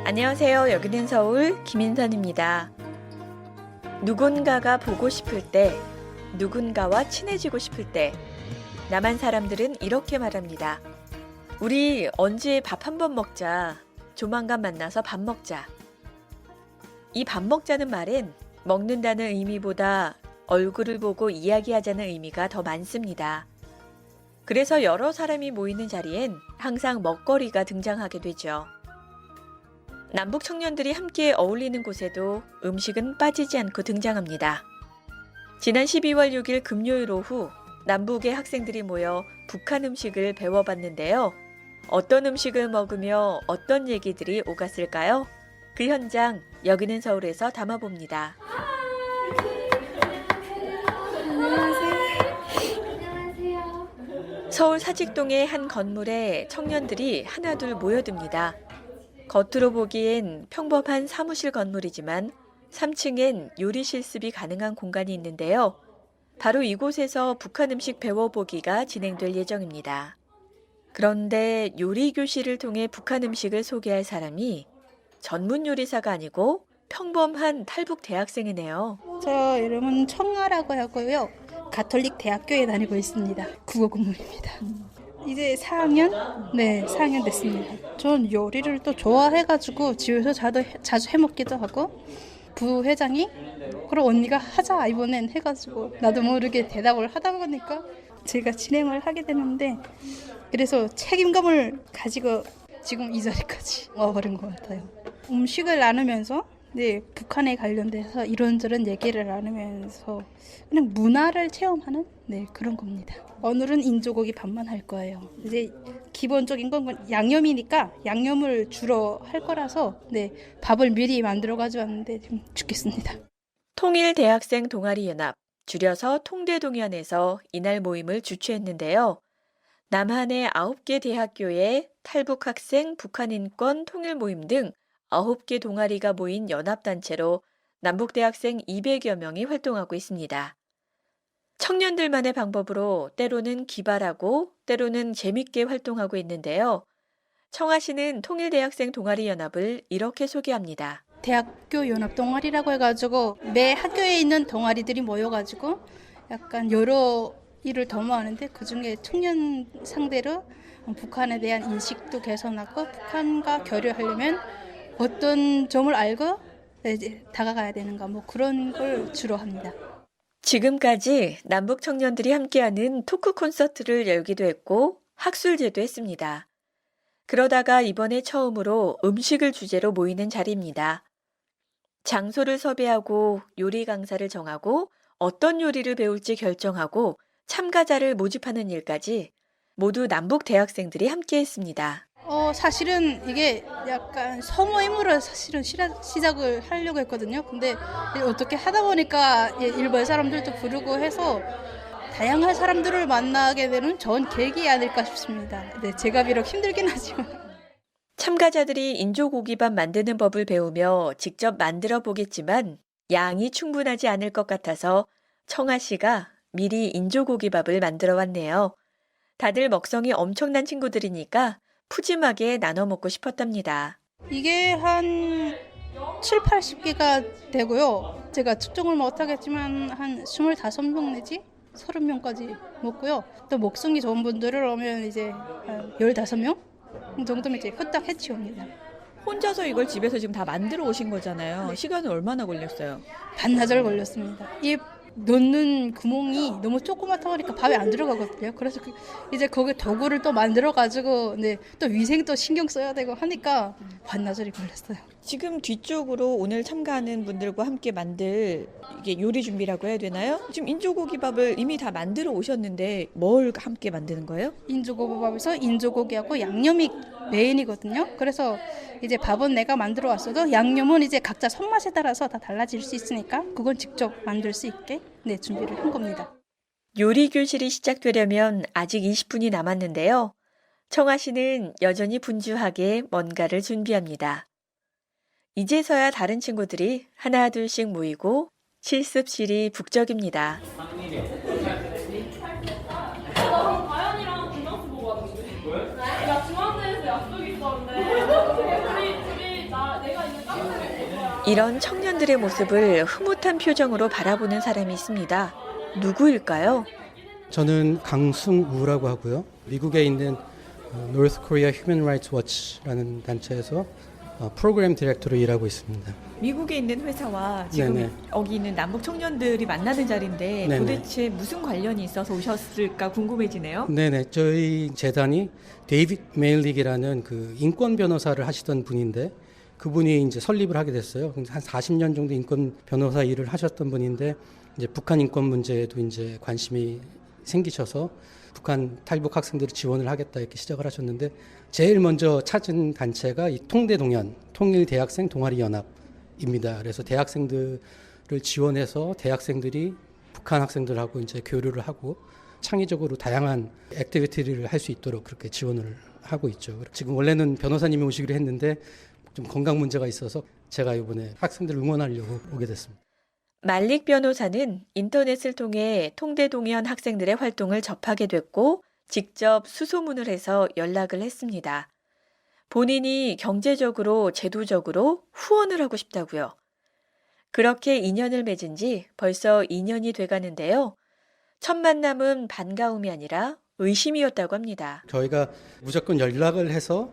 안녕하세요. 여기는 서울 김인선입니다. 누군가가 보고 싶을 때, 누군가와 친해지고 싶을 때, 남한 사람들은 이렇게 말합니다. 우리 언제 밥 한번 먹자. 조만간 만나서 밥 먹자. 이 밥 먹자는 말엔 먹는다는 의미보다 얼굴을 보고 이야기하자는 의미가 더 많습니다. 그래서 여러 사람이 모이는 자리엔 항상 먹거리가 등장하게 되죠. 남북 청년들이 함께 어울리는 곳에도 음식은 빠지지 않고 등장합니다. 지난 12월 6일 금요일 오후 남북의 학생들이 모여 북한 음식을 배워봤는데요. 어떤 음식을 먹으며 어떤 얘기들이 오갔을까요? 그 현장 여기는 서울에서 담아봅니다. 서울 사직동의 한 건물에 청년들이 하나둘 모여듭니다. 겉으로 보기엔 평범한 사무실 건물이지만 3층엔 요리 실습이 가능한 공간이 있는데요. 바로 이곳에서 북한 음식 배워보기가 진행될 예정입니다. 그런데 요리 교실을 통해 북한 음식을 소개할 사람이 전문 요리사가 아니고 평범한 탈북 대학생이네요. 저 이름은 청아라고 하고요. 가톨릭 대학교에 다니고 있습니다. 국어 공부입니다. 이제 4학년? 네, 4학년 됐습니다. 전 요리를 또 좋아해가지고 집에서 자주 해먹기도 하고 부회장이 그럼 언니가 하자 이번엔 해가지고 나도 모르게 대답을 하다 보니까 제가 진행을 하게 되는데 그래서 책임감을 가지고 지금 이 자리까지 와버린 것 같아요. 음식을 나누면서 네, 북한에 관련돼서 이런저런 얘기를 나누면서 그냥 문화를 체험하는 네, 그런 겁니다. 오늘은 인조고기 밥만 할 거예요. 이제 기본적인 건 양념이니까 양념을 주로 할 거라서 네, 밥을 미리 만들어 가져왔는데 좀 죽겠습니다. 통일대학생 동아리연합, 줄여서 통대동연에서 이날 모임을 주최했는데요. 남한의 9개 대학교의 탈북 학생 북한인권 통일 모임 등 9개 동아리가 모인 연합단체로 남북대학생 200여 명이 활동하고 있습니다. 청년들만의 방법으로 때로는 기발하고 때로는 재밌게 활동하고 있는데요. 청아 씨는 통일대학생 동아리연합을 이렇게 소개합니다. 대학교 연합 동아리라고 해가지고 매 학교에 있는 동아리들이 모여가지고 약간 여러 일을 도모하는데 그중에 청년 상대로 북한에 대한 인식도 개선하고 북한과 교류하려면 어떤 점을 알고 이제 다가가야 되는가 뭐 그런 걸 주로 합니다. 지금까지 남북 청년들이 함께하는 토크 콘서트를 열기도 했고 학술제도 했습니다. 그러다가 이번에 처음으로 음식을 주제로 모이는 자리입니다. 장소를 섭외하고 요리 강사를 정하고 어떤 요리를 배울지 결정하고 참가자를 모집하는 일까지 모두 남북 대학생들이 함께했습니다. 사실은 이게 약간 소모임으로 사실은 시작을 하려고 했거든요. 근데 어떻게 하다 보니까 일본 사람들도 부르고 해서 다양한 사람들을 만나게 되는 좋은 계기 아닐까 싶습니다. 네, 제가 비록 힘들긴 하지만. 참가자들이 인조고기밥 만드는 법을 배우며 직접 만들어 보겠지만 양이 충분하지 않을 것 같아서 청아 씨가 미리 인조고기밥을 만들어 왔네요. 다들 먹성이 엄청난 친구들이니까 푸짐하게 나눠 먹고 싶었답니다. 이게 한 7, 80개가 되고요. 제가 측정을 못하겠지만 한 25명 내지 30명까지 먹고요. 또 먹성이 좋은 분들을 오면 이제 한 15명 정도면 이제 후딱 해치웁니다. 혼자서 이걸 집에서 지금 다 만들어 오신 거잖아요. 시간은 얼마나 걸렸어요? 반나절 걸렸습니다. 이 넣는 구멍이 너무 조그맣다 보니까 밥에 안 들어가거든요. 그래서 이제 거기 도구를 또 만들어가지고 네, 또 위생도 신경 써야 되고 하니까 반나절이 걸렸어요. 지금 뒤쪽으로 오늘 참가하는 분들과 함께 만들 이게 요리 준비라고 해야 되나요? 지금 인조고기밥을 이미 다 만들어 오셨는데 뭘 함께 만드는 거예요? 인조고기밥에서 인조고기하고 양념이 메인이거든요. 그래서 이제 밥은 내가 만들어 왔어도 양념은 이제 각자 손맛에 따라서 다 달라질 수 있으니까 그건 직접 만들 수 있게 네, 준비를 한 겁니다. 요리 교실이 시작되려면 아직 20분이 남았는데요. 청아 씨는 여전히 분주하게 뭔가를 준비합니다. 이제서야 다른 친구들이 하나 둘씩 모이고 실습실이 북적입니다. 다현이랑 김영수 보고 왔는데. 야, 중앙대에서 약속 있었는데. 둘이 이런 청년들의 모습을 흐뭇한 표정으로 바라보는 사람이 있습니다. 누구일까요? 저는 강승우라고 하고요. 미국에 있는 North Korea Human Rights Watch라는 단체에서 프로그램 디렉터로 일하고 있습니다. 미국에 있는 회사와 지금 네네. 여기 있는 남북 청년들이 만나는 자리인데 네네. 도대체 무슨 관련이 있어서 오셨을까 궁금해지네요. 네네. 저희 재단이 데이빗 메일릭이라는 그 인권 변호사를 하시던 분인데 그분이 이제 설립을 하게 됐어요. 한 40년 정도 인권 변호사 일을 하셨던 분인데 이제 북한 인권 문제에도 이제 관심이 생기셔서 북한 탈북 학생들을 지원을 하겠다 이렇게 시작을 하셨는데 제일 먼저 찾은 단체가 이 통대동연 통일대학생 동아리연합입니다. 그래서 대학생들을 지원해서 대학생들이 북한 학생들하고 이제 교류를 하고 창의적으로 다양한 액티비티를 할 수 있도록 그렇게 지원을 하고 있죠. 지금 원래는 변호사님이 오시기로 했는데 좀 건강 문제가 있어서 제가 이번에 학생들을 응원하려고 오게 됐습니다. 말릭 변호사는 인터넷을 통해 통대동연 학생들의 활동을 접하게 됐고 직접 수소문을 해서 연락을 했습니다. 본인이 경제적으로, 제도적으로 후원을 하고 싶다고요. 그렇게 인연을 맺은 지 벌써 2년이 돼가는데요. 첫 만남은 반가움이 아니라 의심이었다고 합니다. 저희가 무조건 연락을 해서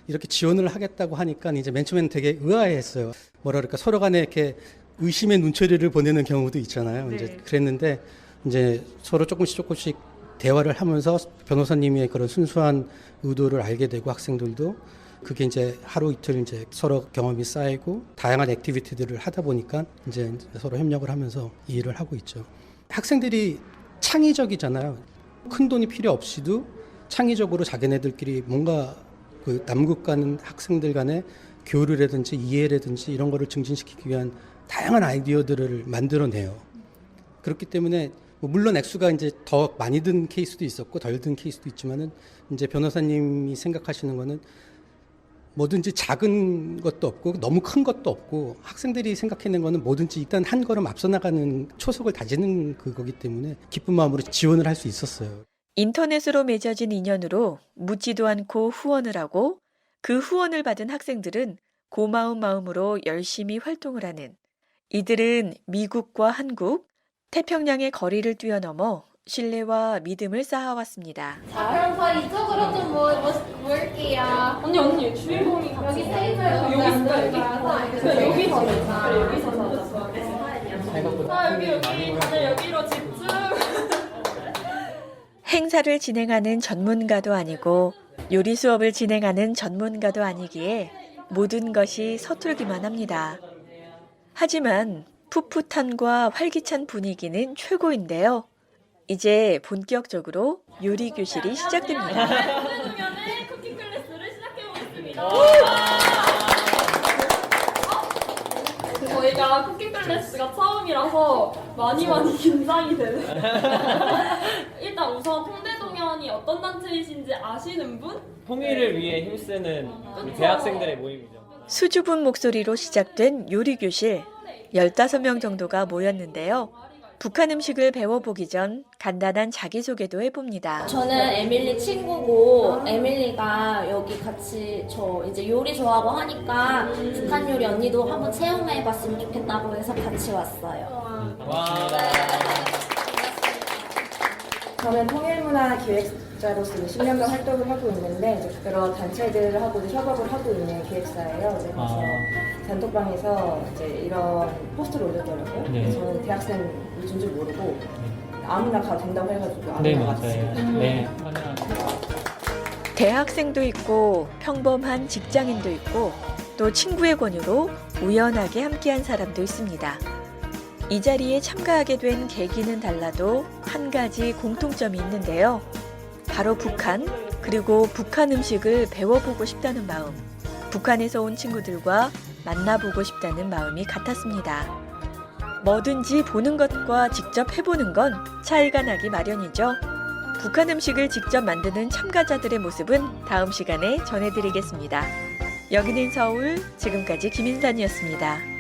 이렇게 지원을 하겠다고 하니까 이제 맨 처음에는 되게 의아해했어요. 뭐라 그럴까 서로 간에 이렇게 의심의 눈초리를 보내는 경우도 있잖아요. 네. 이제 그랬는데 이제 서로 조금씩 대화를 하면서 변호사님의 그런 순수한 의도를 알게 되고 학생들도 그게 이제 하루 이틀 이제 서로 경험이 쌓이고 다양한 액티비티들을 하다 보니까 이제 서로 협력을 하면서 이 일을 하고 있죠. 학생들이 창의적이잖아요. 큰 돈이 필요 없이도 창의적으로 자기네들끼리 뭔가 그 남북 간 학생들 간의 교류라든지 이해라든지 이런 거를 증진시키기 위한 다양한 아이디어들을 만들어내요. 그렇기 때문에 물론 액수가 이제 더 많이 든 케이스도 있었고 덜 든 케이스도 있지만은 이제 변호사님이 생각하시는 거는 뭐든지 작은 것도 없고 너무 큰 것도 없고 학생들이 생각해낸 거는 뭐든지 일단 한 걸음 앞서 나가는 초석을 다지는 그거기 때문에 기쁜 마음으로 지원을 할 수 있었어요. 인터넷으로 맺어진 인연으로 묻지도 않고 후원을 하고 그 후원을 받은 학생들은 고마운 마음으로 열심히 활동을 하는 이들은 미국과 한국, 태평양의 거리를 뛰어넘어 신뢰와 믿음을 쌓아왔습니다. 자, 그럼 저 이쪽으로 좀 모을게요. 언니 주인공이 같이 여기 테이블 여기 있을까 여기? 여기 여기서 그래 여기서 여기 다들 여기로 집중. 행사를 진행하는 전문가도 아니고 요리 수업을 진행하는 전문가도 아니기에 모든 것이 서툴기만 합니다. 하지만 풋풋함과 활기찬 분위기는 최고인데요. 이제 본격적으로 요리 교실이 시작됩니다. 통대동연의 쿠킹 클래스를 시작해 보겠습니다. 저희가 쿠킹 클래스가 처음이라서 많이 긴장이 되네. 일단 우선 통대동연이 어떤 단체이신지 아시는 분? 통일을 위해 힘쓰는 우리 대학생들의 모임이죠. 수줍은 목소리로 시작된 요리 교실 15명 정도가 모였는데요. 북한 음식을 배워보기 전 간단한 자기소개도 해봅니다. 저는 에밀리 친구고 에밀리가 여기 같이 저 이제 요리 좋아하고 하니까 북한 요리 언니도 한번 체험해봤으면 좋겠다고 해서 같이 왔어요. 와. 저는 통일문화기획자로서 10년간 활동을 하고 있는데 이제 여러 단체들하고 협업을 하고 있는 기획사예요. 그래서 단톡방에서 이제 이런 포스트를 올렸더라고요. 네. 저는 대학생인 줄 모르고 아무나 가도 된다고 해가지고 아무나 네 갔어요. 맞아요. 네 환영합니다. 대학생도 있고 평범한 직장인도 있고 또 친구의 권유로 우연하게 함께한 사람도 있습니다. 이 자리에 참가하게 된 계기는 달라도 한 가지 공통점이 있는데요. 바로 북한, 그리고 북한 음식을 배워보고 싶다는 마음. 북한에서 온 친구들과 만나보고 싶다는 마음이 같았습니다. 뭐든지 보는 것과 직접 해보는 건 차이가 나기 마련이죠. 북한 음식을 직접 만드는 참가자들의 모습은 다음 시간에 전해드리겠습니다. 여기는 서울, 지금까지 김인산이었습니다.